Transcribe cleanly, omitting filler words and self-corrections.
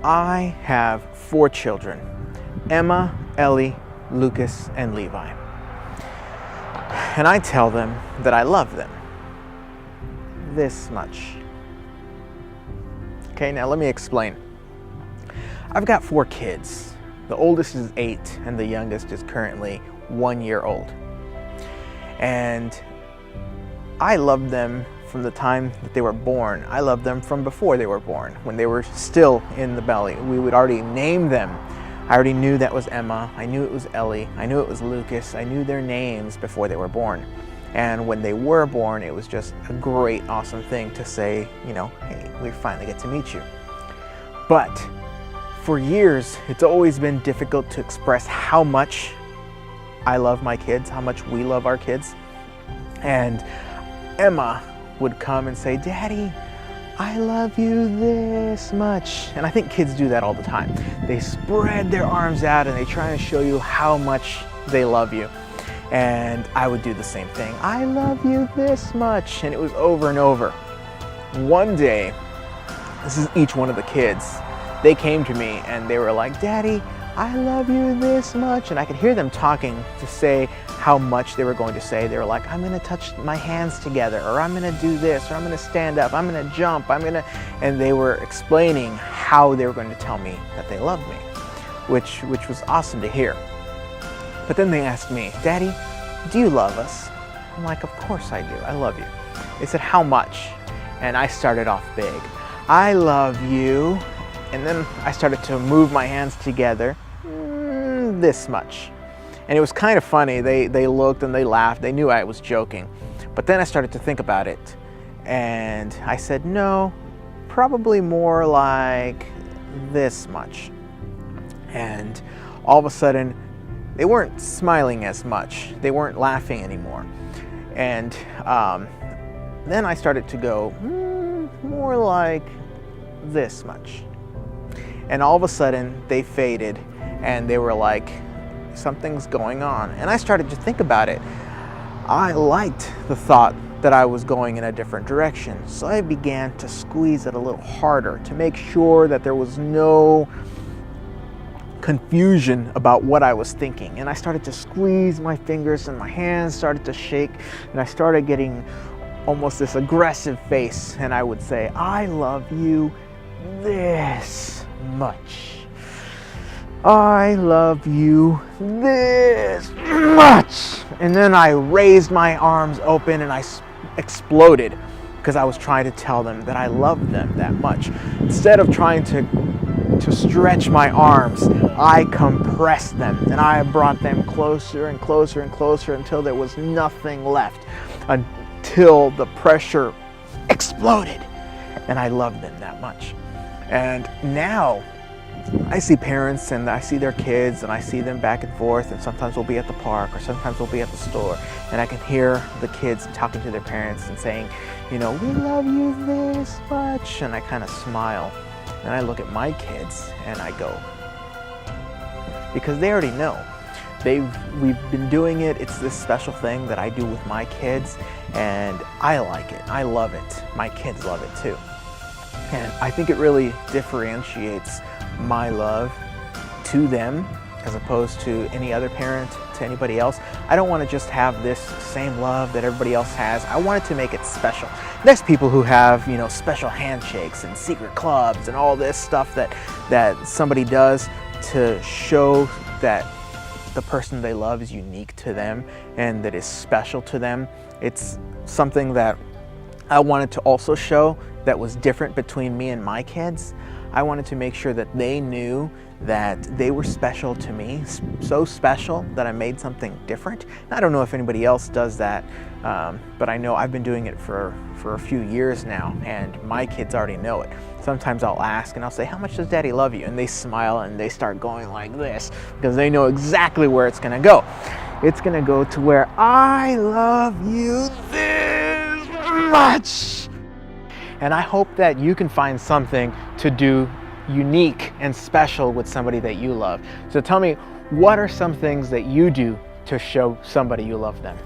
I have 4 children: Emma, Ellie, Lucas, and Levi. And I tell them that I love them this much. Okay, now let me explain. I've got 4 kids. The oldest is 8 and the youngest is currently 1 year old. And I love them from the time that they were born. I love them from before they were born, when they were still in the belly. We would already name them. I already knew that was Emma. I knew it was Ellie. I knew it was Lucas. I knew their names before they were born. And when they were born, it was just a great, awesome thing to say, you know, hey, we finally get to meet you. But for years, it's always been difficult to express how much I love my kids, how much we love our kids. And Emma would come and say, Daddy, I love you this much. And I think kids do that all the time. They spread their arms out and they try to show you how much they love you. And I would do the same thing. I love you this much. And it was over and over. One day, this is each one of the kids, they came to me and they were like, Daddy, I love you this much. And I could hear them talking to say how much they were going to say. They were like, I'm gonna touch my hands together, or I'm gonna do this, or I'm gonna stand up, I'm gonna jump, and they were explaining how they were going to tell me that they loved me, which was awesome to hear. But then they asked me, Daddy, do you love us? I'm like, of course I do, I love you. They said, how much? And I started off big. I love you. And then I started to move my hands together, this much. And it was kind of funny. They looked and they laughed. They knew I was joking. But then I started to think about it. And I said, no, probably more like this much. And all of a sudden, they weren't smiling as much. They weren't laughing anymore. And then I started to go, more like this much. And all of a sudden, they faded and they were like, something's going on. And I started to think about it. I liked the thought that I was going in a different direction. So I began to squeeze it a little harder to make sure that there was no confusion about what I was thinking. And I started to squeeze my fingers and my hands started to shake and I started getting almost this aggressive face. And I would say, I love you this much. I love you this much. And then I raised my arms open and I exploded because I was trying to tell them that I loved them that much. Instead of trying to stretch my arms, I compressed them and I brought them closer and closer and closer until there was nothing left, until the pressure exploded and I loved them that much. And now I see parents and I see their kids and I see them back and forth, and sometimes we'll be at the park or sometimes we'll be at the store and I can hear the kids talking to their parents and saying, you know, we love you this much. And I kind of smile and I look at my kids and I go, because they already know. We've been doing it. It's this special thing that I do with my kids and I like it. I love it. My kids love it too. And I think it really differentiates my love to them as opposed to any other parent, to anybody else. I don't want to just have this same love that everybody else has. I wanted to make it special. There's people who have, you know, special handshakes and secret clubs and all this stuff that somebody does to show that the person they love is unique to them and that is special to them. It's something that I wanted to also show that was different between me and my kids. I wanted to make sure that they knew that they were special to me, so special that I made something different. And I don't know if anybody else does that, but I know I've been doing it for a few years now, and my kids already know it. Sometimes I'll ask and I'll say, how much does Daddy love you? And they smile and they start going like this because they know exactly where it's gonna go. It's gonna go to where I love you this much. And I hope that you can find something to do unique and special with somebody that you love. So tell me, what are some things that you do to show somebody you love them?